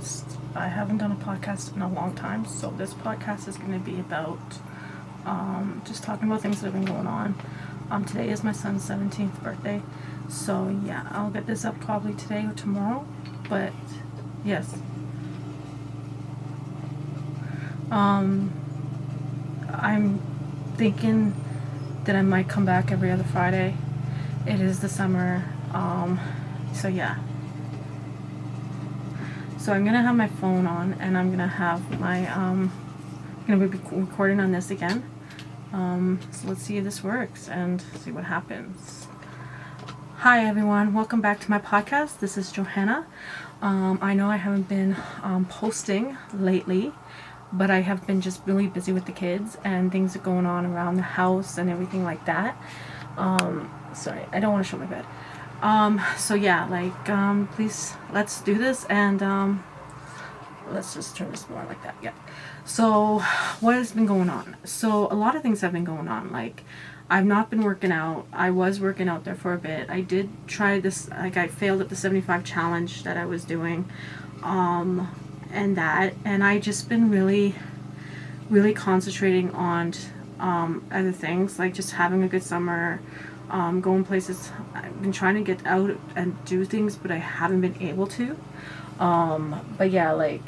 podcast. I haven't done a podcast in a long time, so this podcast is going to be about just talking about things that have been going on. Today is my son's 17th birthday, so yeah, I'll get this up probably today or tomorrow, but yes. I'm thinking that I might come back every other Friday. It is the summer, so yeah. So I'm gonna have my phone on, and I'm gonna have my gonna be recording on this again. So let's see if this works and see what happens. Hi everyone, welcome back to my podcast. This is Johanna. I know I haven't been posting lately, but I have been just really busy with the kids and things are going on around the house and everything like that. Sorry, I don't want to show my bed. So yeah, please, let's do this, and let's just turn this more like that. Yeah. So what has been going on? So a lot of things have been going on. Like, I've not been working out. I was working out there for a bit. I did try this, I failed at the 75 challenge that I was doing, and I just been really concentrating on other things, like just having a good summer, going places. I've been trying to get out and do things, but I haven't been able to. But yeah,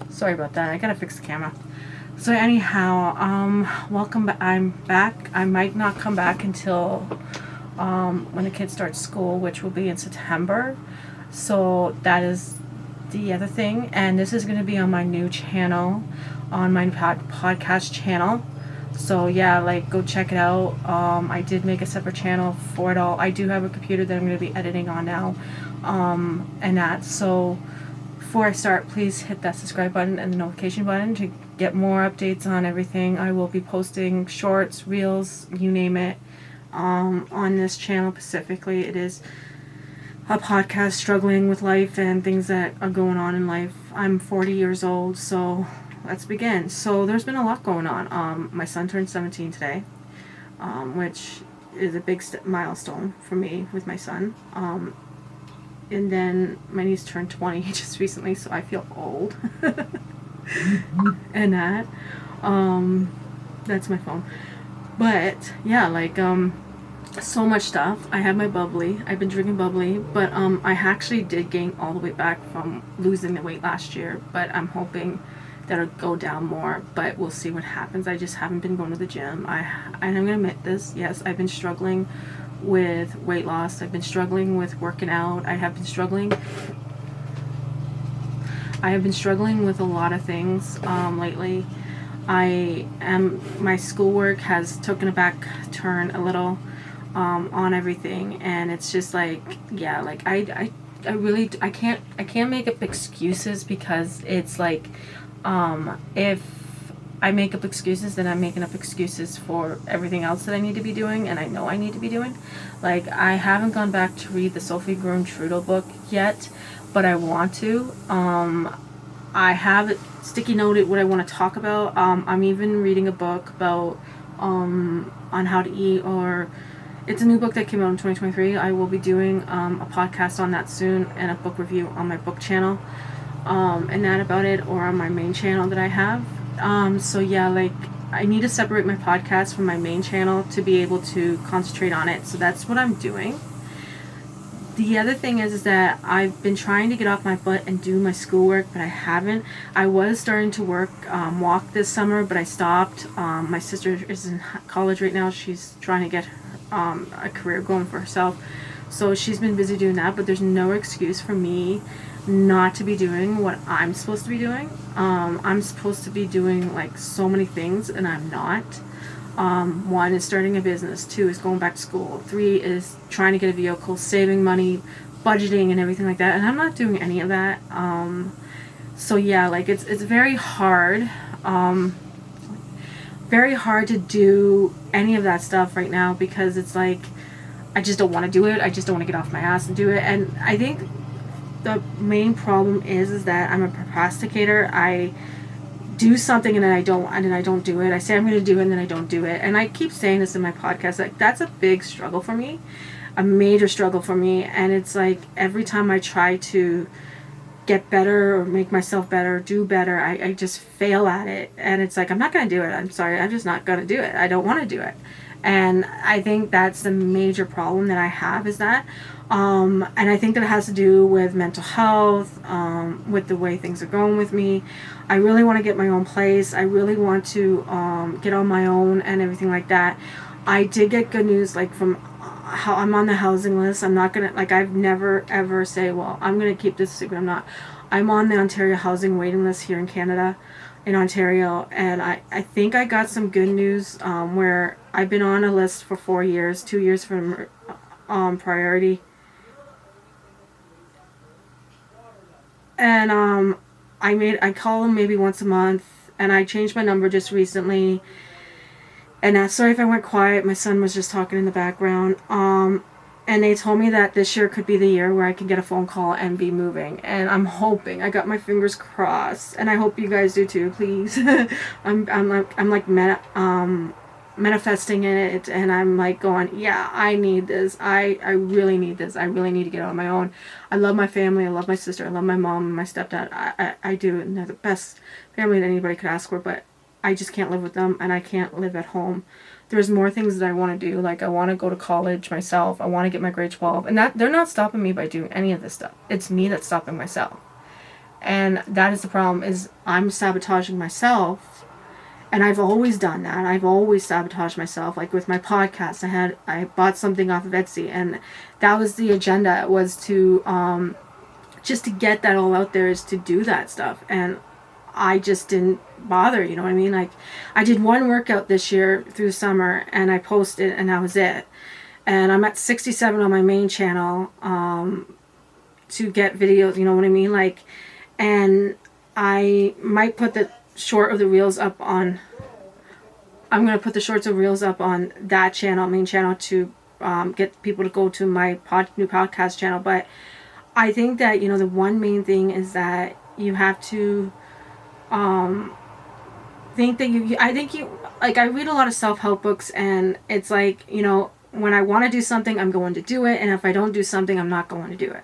sorry about that. I gotta fix the camera. So anyhow, welcome back. I'm back. I might not come back until when the kids start school, which will be in September. So that is the other thing, and this is going to be on my new channel, on my podcast channel. So yeah, go check it out. I did make a separate channel for it all. I do have a computer that I'm going to be editing on now, and that. So before I start, please hit that subscribe button and the notification button to get more updates on everything. I will be posting shorts, reels, you name it, on this channel specifically. It is a podcast struggling with life and things that are going on in life. I'm 40 years old, so let's begin. So there's been a lot going on. My son turned 17 today, which is a big milestone for me with my son. And then my niece turned 20 just recently, so I feel old. And that's my phone. But yeah, so much stuff. I have my bubbly. I've been drinking bubbly, but I actually did gain all the way back from losing the weight last year, but I'm hoping that it'll go down more, but we'll see what happens. I just haven't been going to the gym. I'm gonna admit this. Yes, I've been struggling with weight loss. I've been struggling with working out. I have been struggling with a lot of things lately. My schoolwork has taken a back turn a little on everything, and it's just I can't make up excuses, because it's if I make up excuses, then I'm making up excuses for everything else that I need to be doing, and I know I need to be doing. I haven't gone back to read the Sophie Trudeau book yet, but I want to. I have sticky noted what I want to talk about. I'm even reading a book about on how to eat, or it's a new book that came out in 2023. I will be doing a podcast on that soon, and a book review on my book channel, and that about it, or on my main channel that I have. So yeah, I need to separate my podcast from my main channel to be able to concentrate on it. So that's what I'm doing. The other thing is that I've been trying to get off my butt and do my schoolwork, but I haven't. I was starting to walk this summer, but I stopped. My sister is in college right now. She's trying to get a career going for herself. So she's been busy doing that, but there's no excuse for me not to be doing what I'm supposed to be doing. I'm supposed to be doing so many things, and I'm not. 1 is starting a business, 2 is going back to school, 3 is trying to get a vehicle, saving money, budgeting and everything like that, and I'm not doing any of that. So yeah, it's very hard to do any of that stuff right now, because it's I just don't want to do it. I just don't want to get off my ass and do it. And I think the main problem is that I'm a procrastinator. I do something and then I don't do it. I say I'm going to do it and then I don't do it. And I keep saying this in my podcast, that's a big struggle for me. a major struggle for me. And it's like every time I try to get better or make myself better, do better, I just fail at it. And it's like, I'm not going to do it. I'm sorry. I'm just not going to do it. I don't want to do it. And I think that's the major problem that I have, is that. And I think that it has to do with mental health, with the way things are going with me. I really want to get my own place. I really want to get on my own and everything like that. I did get good news, like from how I'm on the housing list. I'm not gonna, like, I've never ever say, well, I'm gonna keep this secret. I'm not. I'm on the Ontario housing waiting list here in Canada, in Ontario, and I think I got some good news where I've been on a list for 4 years, 2 years for priority, and I call them maybe once a month, and I changed my number just recently. And sorry if I went quiet. My son was just talking in the background. And they told me that this year could be the year where I can get a phone call and be moving. And I'm hoping. I got my fingers crossed, and I hope you guys do too. Please. I'm like manifesting it, and I'm like going, yeah, I need this. I really need this. I really need to get on my own. I love my family. I love my sister. I love my mom and my stepdad. I do, and they're the best family that anybody could ask for. But I just can't live with them, and I can't live at home. There's more things that I want to do. Like, I want to go to college myself. I want to get my grade 12. And that they're not stopping me by doing any of this stuff. It's me that's stopping myself. And that is the problem, is I'm sabotaging myself. And I've always done that. I've always sabotaged myself. Like with my podcast, I bought something off of Etsy, and that was the agenda, was to just to get that all out there, is to do that stuff. And I just didn't bother, you know what I mean? Like, I did one workout this year through summer, and I posted, and that was it. And I'm at 67 on my main channel to get videos, you know what I mean? Like, and I might put the short of the reels up on, I'm going to put the shorts of reels up on that channel, main channel, to get people to go to my new podcast channel. But I think that, you know, the one main thing is that you have to think that I think you, like, I read a lot of self-help books, and it's like, you know, when I want to do something, I'm going to do it, and if I don't do something, I'm not going to do it.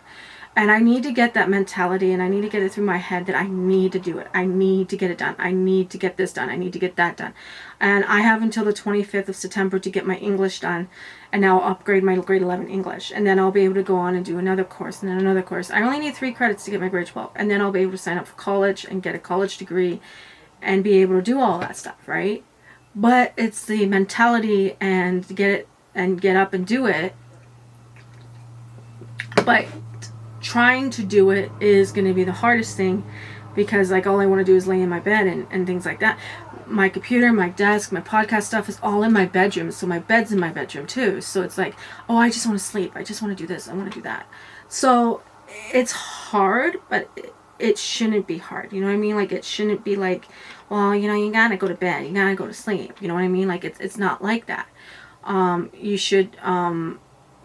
And I need to get that mentality, and I need to get it through my head that I need to do it. I need to get it done. I need to get this done. I need to get that done. And I have until the 25th of September to get my English done, and now I'll upgrade my grade 11 English. And then I'll be able to go on and do another course, and then another course. I only need 3 credits to get my grade 12. And then I'll be able to sign up for college and get a college degree and be able to do all that stuff, right? But it's the mentality, and get it and get up and do it. But trying to do it is going to be the hardest thing, because like all I want to do is lay in my bed and things like that. My computer, my desk, my podcast stuff is all in my bedroom, so my bed's in my bedroom too. So it's like, oh, I just want to sleep. I just want to do this. I want to do that. So it's hard, but it shouldn't be hard. You know what I mean? Like, it shouldn't be like, well, you know, you gotta go to bed. You gotta go to sleep. You know what I mean? Like, it's not like that. You should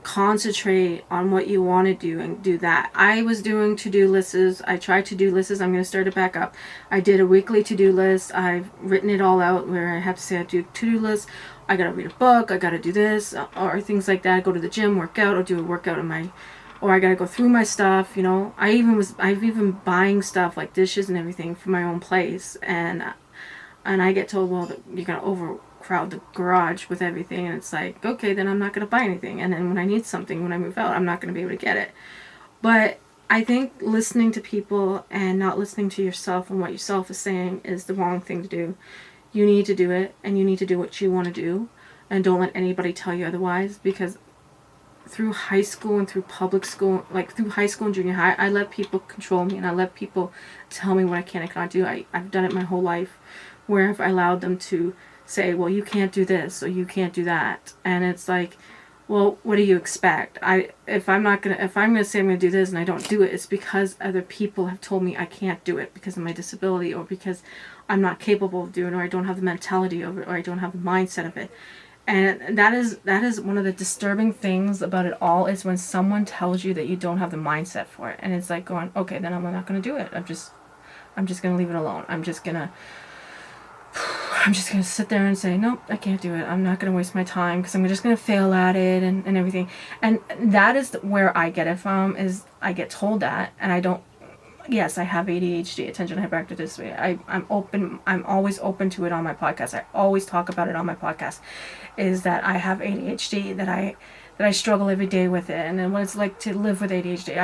concentrate on what you want to do and do that. I was doing to-do lists. I tried to-do lists. I'm going to start it back up. I did a weekly to-do list. I've written it all out, where I have to say I do to-do lists. I got to read a book. I got to do this, or things like that. Go to the gym, work out, or do a workout or I got to go through my stuff, you know. I've even buying stuff like dishes and everything for my own place, and I get told, well, you're going to overcrowd the garage with everything, and it's like, okay, then I'm not going to buy anything. And then when I need something, when I move out, I'm not going to be able to get it. But I think listening to people and not listening to yourself and what yourself is saying is the wrong thing to do. You need to do it, and you need to do what you want to do, and don't let anybody tell you otherwise. Because through high school and through public school, like through high school and junior high, I let people control me, and I let people tell me what I can and cannot do. I've done it my whole life, where I've allowed them to say, well, you can't do this, or you can't do that. And it's like, well, what do you expect? If I'm gonna say I'm gonna do this and I don't do it, it's because other people have told me I can't do it because of my disability, or because I'm not capable of doing it, or I don't have the mentality of it, or I don't have the mindset of it. And that is one of the disturbing things about it all, is when someone tells you that you don't have the mindset for it. And it's like going, okay, then I'm not going to do it. I'm just going to leave it alone. I'm just going to I'm just going to sit there and say, nope, I can't do it. I'm not going to waste my time because I'm just going to fail at it and everything. And that is where I get it from, is I get told that, and I don't, yes, I have ADHD, attention hyperactive disorder. I'm always open to it on my podcast. I always talk about it on my podcast, is that I have ADHD, that I struggle every day with it, and then what it's like to live with ADHD.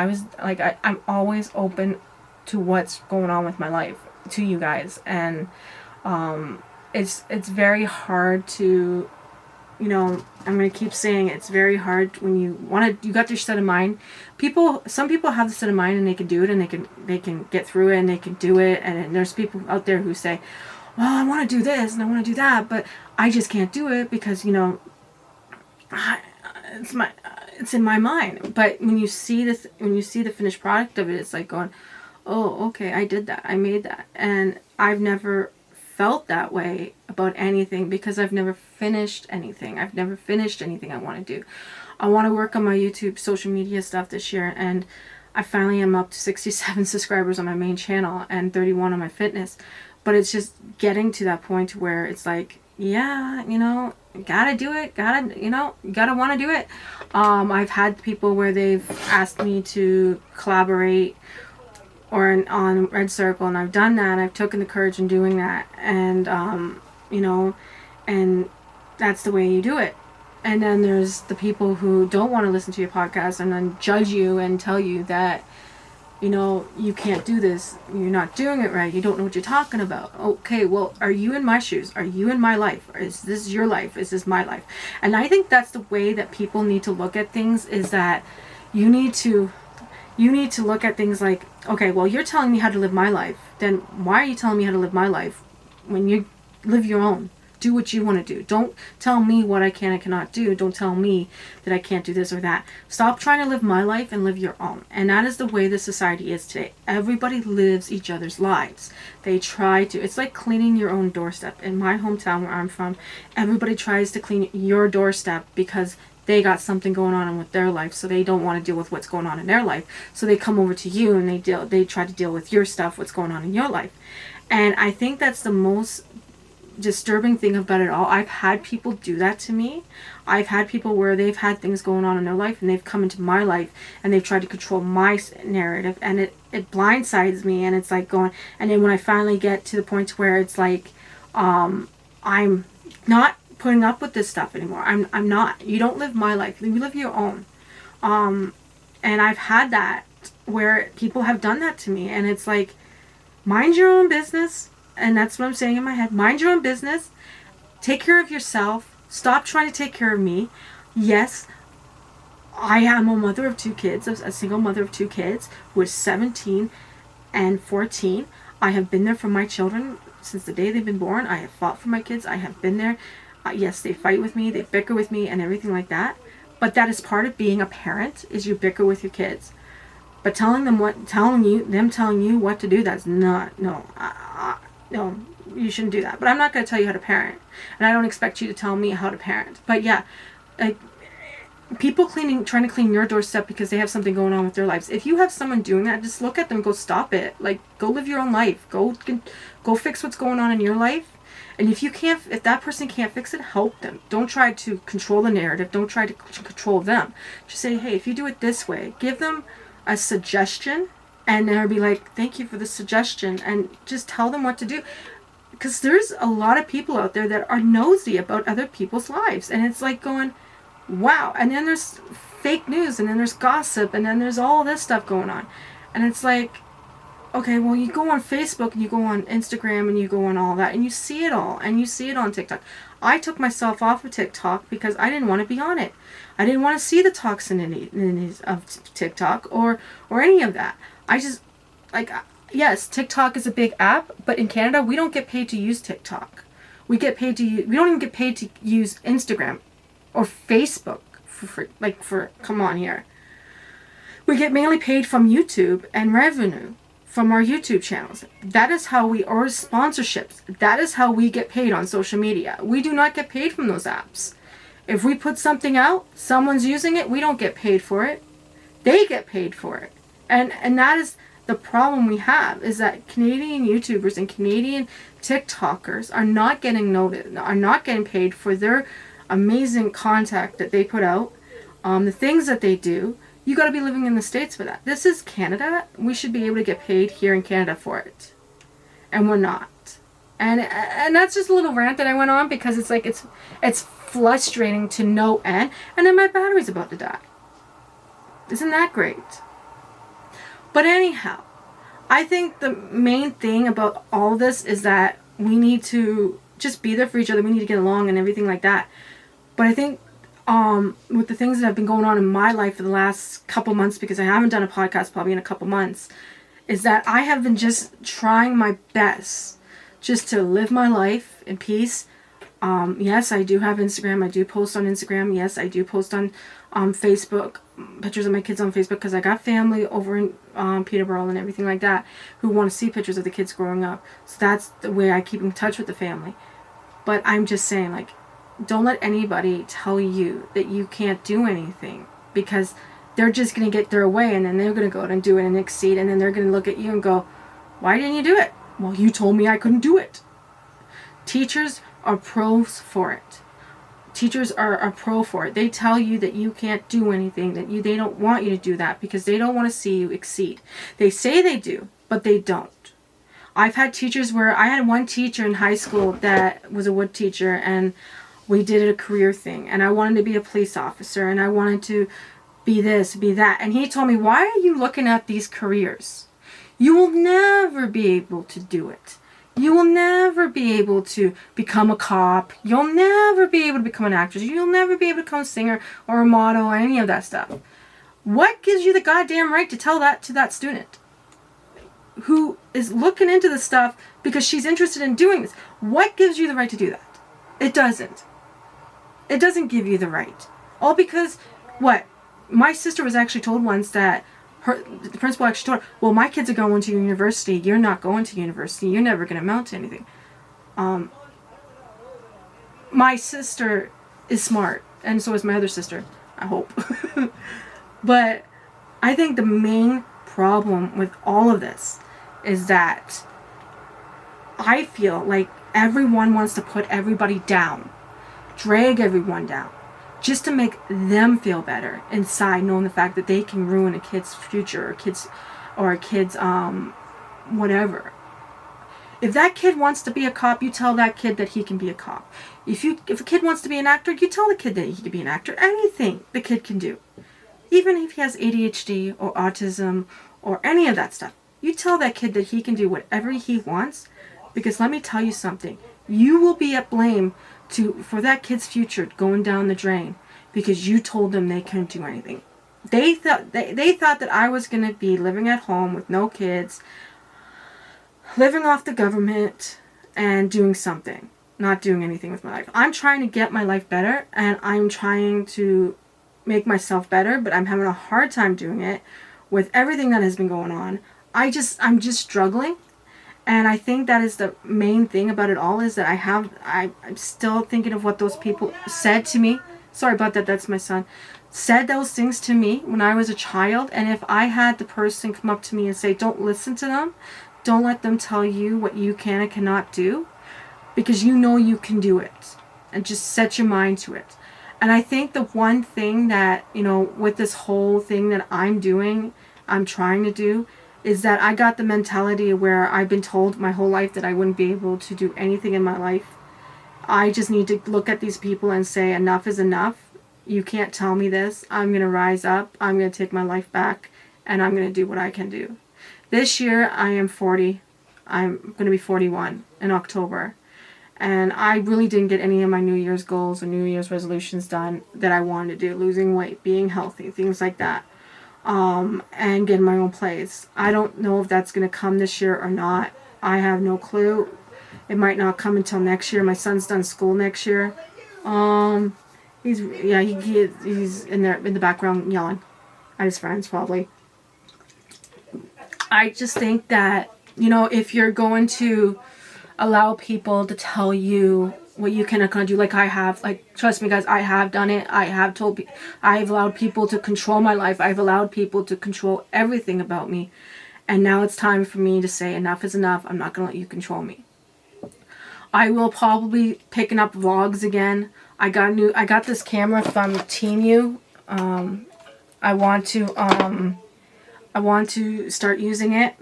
I'm always open to what's going on with my life to you guys, and it's very hard to, I'm going to keep saying it's very hard when you got your set of mind. Some people have the set of mind and they can do it, and they can get through it and they can do it. And there's people out there who say, well, I want to do this and I want to do that, but I just can't do it because, it's in my mind. But when you see the finished product of it, it's like going, oh, okay, I did that. I made that. And I've never felt that way about anything because I've never finished anything. I've never finished anything I want to do. I want to work on my YouTube social media stuff this year, and I finally am up to 67 subscribers on my main channel and 31 on my fitness. But it's just getting to that point where it's like, yeah, gotta do it, gotta want to do it. I've had people where they've asked me to collaborate or on Red Circle, and I've done that. I've taken the courage in doing that, and and that's the way you do it. And then there's the people who don't want to listen to your podcast and then judge you and tell you that you can't do this, you're not doing it right, you don't know what you're talking about. Okay, well, are you in my shoes? Are you in my life? Or is this your life? Is this my life? And I think that's the way that people need to look at things, is that you need to look at things like, okay, well, you're telling me how to live my life. Then why are you telling me how to live my life when you live your own? Do what you want to do. Don't tell me what I can and cannot do. Don't tell me that I can't do this or that. Stop trying to live my life and live your own. And that is the way the society is today. Everybody lives each other's lives. They try to. It's like cleaning your own doorstep. In my hometown where I'm from, everybody tries to clean your doorstep because they got something going on with their life, so they don't want to deal with what's going on in their life. So they come over to you and they try to deal with your stuff, what's going on in your life. And I think that's the most disturbing thing about it all. I've had people do that to me. I've had people where they've had things going on in their life and they've come into my life and they've tried to control my narrative, and it blindsides me, and it's like going, and then when I finally get to the point where it's like, I'm not putting up with this stuff anymore. I'm not. You don't live my life. You live your own. And I've had that where people have done that to me, and it's like, mind your own business. And that's what I'm saying in my head. Mind your own business. Take care of yourself. Stop trying to take care of me. Yes, I am a mother of two kids, a single mother of two kids who is 17 and 14. I have been there for my children since the day they've been born. I have fought for my kids. I have been there. Yes, they fight with me. They bicker with me and everything like that. But that is part of being a parent, is you bicker with your kids. But telling you what to do, that's not, no, you shouldn't do that. But I'm not going to tell you how to parent, and I don't expect you to tell me how to parent. But yeah, like, people trying to clean your doorstep because they have something going on with their lives. If you have someone doing that, just look at them, go stop it. Like, go live your own life. Go fix what's going on in your life. And if that person can't fix it, help them. Don't try to control the narrative. Don't try to control them. Just say, hey, if you do it this way, give them a suggestion, and they'll be like, thank you for the suggestion, and just tell them what to do. Because there's a lot of people out there that are nosy about other people's lives, and it's like going, wow. And then there's fake news, and then there's gossip, and then there's all this stuff going on. And it's like, okay, well, you go on Facebook, and you go on Instagram, and you go on all that, and you see it all, and you see it on TikTok. I took myself off of TikTok because I didn't want to be on it. I didn't want to see the toxicity of TikTok or any of that. I just, like, yes, TikTok is a big app, but in Canada, we don't get paid to use TikTok. We don't even get paid to use Instagram or Facebook come on here. We get mainly paid from YouTube and revenue from our YouTube channels. That is how or sponsorships. That is how we get paid on social media. We do not get paid from those apps. If we put something out, someone's using it, we don't get paid for it. They get paid for it. And that is, the problem we have is that Canadian YouTubers and Canadian TikTokers are not getting noticed, are not getting paid for their amazing content that they put out, the things that they do. You got to be living in the States for that. This is Canada. We should be able to get paid here in Canada for it, and we're not. And that's just a little rant that I went on, because it's like it's frustrating to no end. And then my battery's about to die. Isn't that great? But anyhow, I think the main thing about all this is that we need to just be there for each other. We need to get along and everything like that. But I think with the things that have been going on in my life for the last couple months, because I haven't done a podcast probably in a couple months, is that I have been just trying my best just to live my life in peace. Yes, I do have Instagram. I do post on Instagram. Yes, I do post on Facebook, pictures of my kids on Facebook, because I got family over in Peterborough and everything like that who want to see pictures of the kids growing up. So that's the way I keep in touch with the family. But I'm just saying, like, don't let anybody tell you that you can't do anything, because they're just going to get their way, and then they're going to go out and do it and exceed, and then they're going to look at you and go, why didn't you do it? Well, you told me I couldn't do it. Teachers are pros for it. Teachers are a pro for it. They tell you that you can't do anything, that they don't want you to do that because they don't want to see you exceed. They say they do, but they don't. I've had teachers where I had one teacher in high school that was a wood teacher, and we did a career thing, and I wanted to be a police officer, and I wanted to be this, be that. And he told me, why are you looking at these careers? You will never be able to do it. You will never be able to become a cop. You'll never be able to become an actress. You'll never be able to become a singer or a model or any of that stuff. What gives you the goddamn right to tell that to that student who is looking into this stuff because she's interested in doing this? What gives you the right to do that? It doesn't. It doesn't give you the right. All because, what? My sister was actually told once that the principal actually told her, well, my kids are going to university. You're not going to university. You're never going to amount to anything. My sister is smart, and so is my other sister, I hope. But I think the main problem with all of this is that I feel like everyone wants to put everybody down, drag everyone down, just to make them feel better inside, knowing the fact that they can ruin a kid's future or a kid's whatever. If that kid wants to be a cop, you tell that kid that he can be a cop. If a kid wants to be an actor, you tell the kid that he can be an actor. Anything the kid can do. Even if he has ADHD or autism or any of that stuff, you tell that kid that he can do whatever he wants, because let me tell you something. You will be at blame for that kid's future going down the drain because you told them they couldn't do anything. They thought that I was going to be living at home with no kids, living off the government, and doing something, not doing anything with my life. I'm trying to get my life better, and I'm trying to make myself better, but I'm having a hard time doing it with everything that has been going on. I'm just struggling. And I think that is the main thing about it all, is that I'm still thinking of what those people said to me. Sorry about that, that's my son. Said those things to me when I was a child. And if I had the person come up to me and say, don't listen to them, don't let them tell you what you can and cannot do, because you know you can do it. And just set your mind to it. And I think the one thing that, with this whole thing that I'm trying to do, is that I got the mentality where I've been told my whole life that I wouldn't be able to do anything in my life. I just need to look at these people and say, enough is enough. You can't tell me this. I'm going to rise up. I'm going to take my life back, and I'm going to do what I can do. This year, I am 40. I'm going to be 41 in October. And I really didn't get any of my New Year's goals or New Year's resolutions done that I wanted to do. Losing weight, being healthy, things like that. And getting my own place. I don't know if that's going to come this year or not. I have no clue. It might not come until next year. My son's done school next year. He's in there in the background yelling at his friends probably. I just think that, if you're going to allow people to tell you what you can and can't do, like I have, trust me guys, I have done it. I've allowed people to control my life. I've allowed people to control everything about me. And now it's time for me to say enough is enough. I'm not going to let you control me. I will probably be picking up vlogs again. I got this camera from Temu. I want to start using it.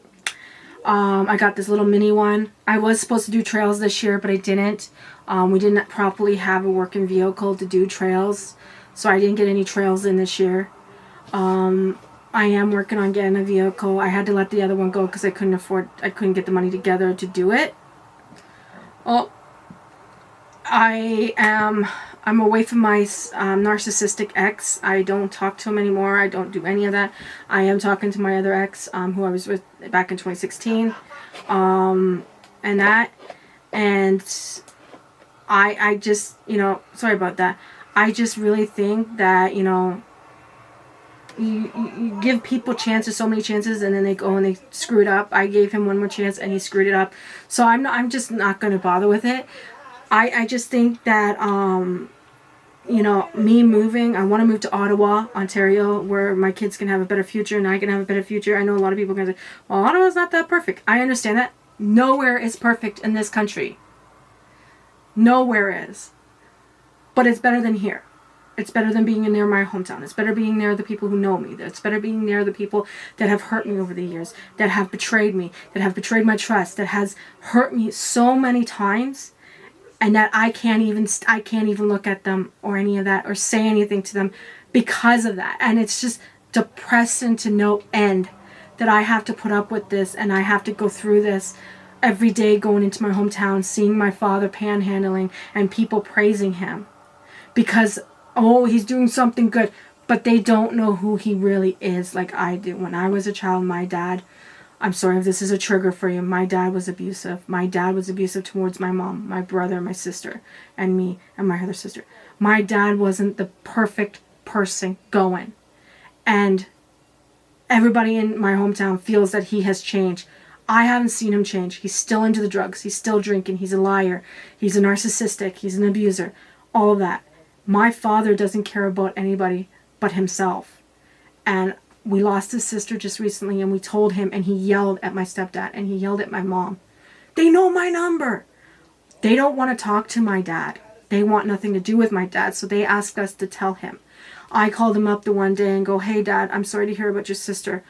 I got this little mini one. I was supposed to do trails this year, but I didn't. We didn't properly have a working vehicle to do trails, so I didn't get any trails in this year. I am working on getting a vehicle. I had to let the other one go because I couldn't get the money together to do it. Oh, I'm away from my narcissistic ex. I don't talk to him anymore. I don't do any of that. I am talking to my other ex, who I was with back in 2016, and that, and I just, sorry about that. I just really think that, you give people chances, so many chances, and then they go and they screw it up. I gave him one more chance and he screwed it up. So I'm just not going to bother with it. I just think that, me moving, I want to move to Ottawa, Ontario, where my kids can have a better future and I can have a better future. I know a lot of people are going to say, well, Ottawa's not that perfect. I understand that. Nowhere is perfect in this country. Nowhere is. But it's better than here. It's better than being near my hometown. It's better being near the people who know me. It's better being near the people that have hurt me over the years, that have betrayed me, that have betrayed my trust, that has hurt me so many times, and that I can't even look at them or any of that or say anything to them because of that. And it's just depressing to no end that I have to put up with this and I have to go through this every day, going into my hometown, seeing my father panhandling and people praising him because, oh, he's doing something good, but they don't know who he really is like I do. When I was a child, my dad, I'm sorry if this is a trigger for you, my dad was abusive. My dad was abusive towards my mom, my brother, my sister, and me, and my other sister. My dad wasn't the perfect person going. And everybody in my hometown feels that he has changed. I haven't seen him change. He's still into the drugs. He's still drinking. He's a liar. He's a narcissistic. He's an abuser. All of that. My father doesn't care about anybody but himself. And we lost his sister just recently, and we told him, and he yelled at my stepdad, and he yelled at my mom. They know my number. They don't want to talk to my dad. They want nothing to do with my dad, so they asked us to tell him. I called him up the one day and go, hey, Dad, I'm sorry to hear about your sister.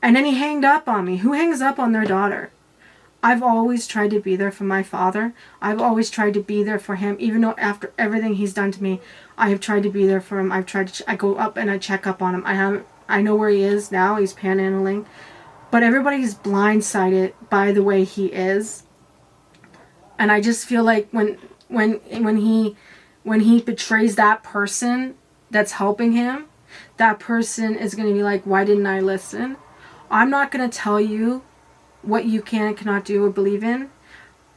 And then he hanged up on me. Who hangs up on their daughter? I've always tried to be there for my father. I've always tried to be there for him, even though after everything he's done to me, I have tried to be there for him. I go up and I check up on him. I know where he is now. He's panhandling. But everybody's blindsided by the way he is. And I just feel like when he betrays that person that's helping him, that person is going to be like, why didn't I listen? I'm not going to tell you what you can and cannot do or believe in,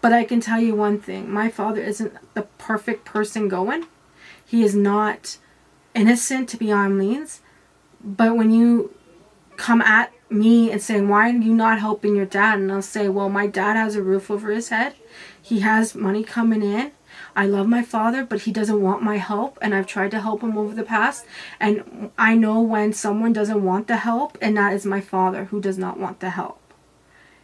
but I can tell you one thing. My father isn't the perfect person going. He is not innocent to beyond means. But when you come at me and saying, why are you not helping your dad? And I'll say, well, my dad has a roof over his head. He has money coming in. I love my father, but he doesn't want my help. And I've tried to help him over the past. And I know when someone doesn't want the help, and that is my father who does not want the help.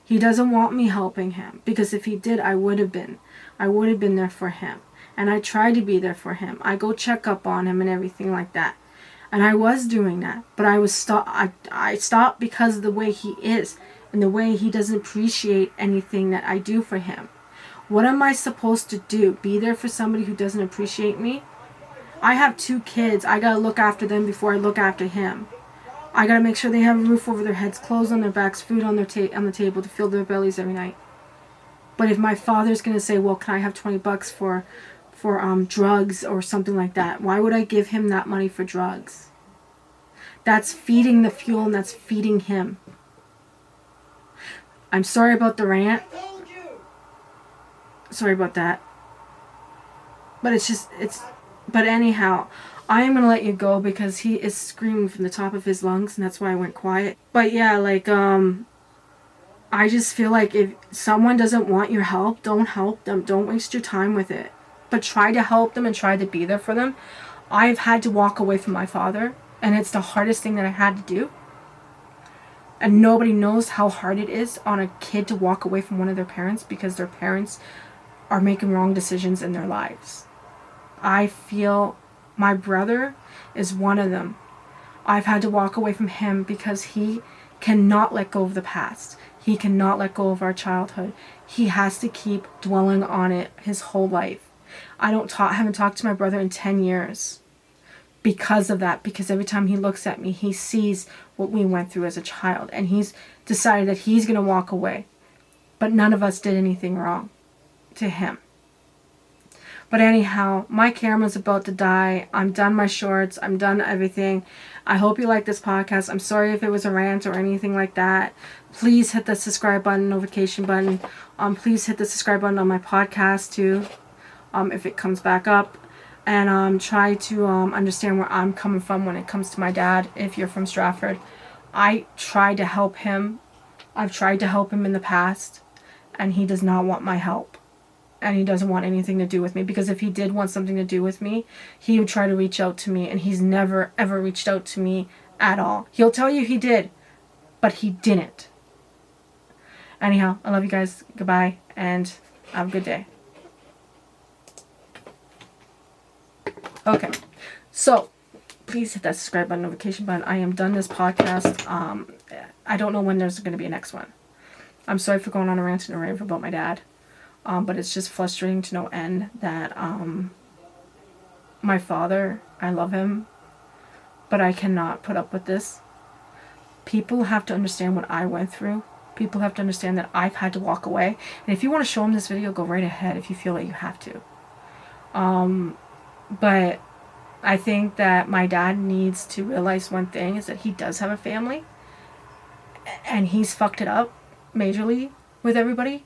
He doesn't want me helping him, because if he did, I would have been there for him. And I try to be there for him. I go check up on him and everything like that. And I was doing that, but I stopped because of the way he is and the way he doesn't appreciate anything that I do for him. What am I supposed to do? Be there for somebody who doesn't appreciate me? I have 2 kids. I gotta look after them before I look after him. I gotta make sure they have a roof over their heads, clothes on their backs, food on their on the table to fill their bellies every night. But if my father's gonna say, well, can I have $20 for drugs or something like that, why would I give him that money for drugs? That's feeding the fuel, and that's feeding him. I'm sorry about the rant. Sorry about that. But but anyhow, I am going to let you go because he is screaming from the top of his lungs, and that's why I went quiet. But yeah, I just feel like if someone doesn't want your help, don't help them. Don't waste your time with it. But try to help them and try to be there for them. I've had to walk away from my father, and it's the hardest thing that I had to do. And nobody knows how hard it is on a kid to walk away from one of their parents because their parents are making wrong decisions in their lives. I feel my brother is one of them. I've had to walk away from him because he cannot let go of the past. He cannot let go of our childhood. He has to keep dwelling on it his whole life. Haven't talked to my brother in 10 years because of that, because every time he looks at me, he sees what we went through as a child, and he's decided that he's going to walk away. But none of us did anything wrong to him. But anyhow, my camera's about to die. I'm done my shorts. I'm done everything. I hope you like this podcast. I'm sorry if it was a rant or anything like that. Please hit the subscribe button, notification button. Please hit the subscribe button on my podcast too, if it comes back up. And try to understand where I'm coming from when it comes to my dad. If you're from Stratford, I tried to help him. I've tried to help him in the past, and he does not want my help. And he doesn't want anything to do with me, because if he did want something to do with me, he would try to reach out to me, and he's never ever reached out to me at all. He'll tell you he did, but he didn't. Anyhow, I love you guys. Goodbye, and have a good day. Okay, so please hit that subscribe button, notification button. I am done this podcast. I don't know when there's going to be a next one. I'm sorry for going on a rant and a rave about my dad. But it's just frustrating to no end that my father, I love him, but I cannot put up with this. People have to understand what I went through. People have to understand that I've had to walk away. And if you want to show them this video, go right ahead if you feel that you have to. But I think that my dad needs to realize one thing, is that he does have a family. And he's fucked it up majorly with everybody.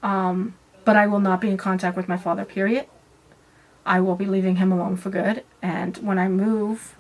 But I will not be in contact with my father, period. I will be leaving him alone for good. And when I move,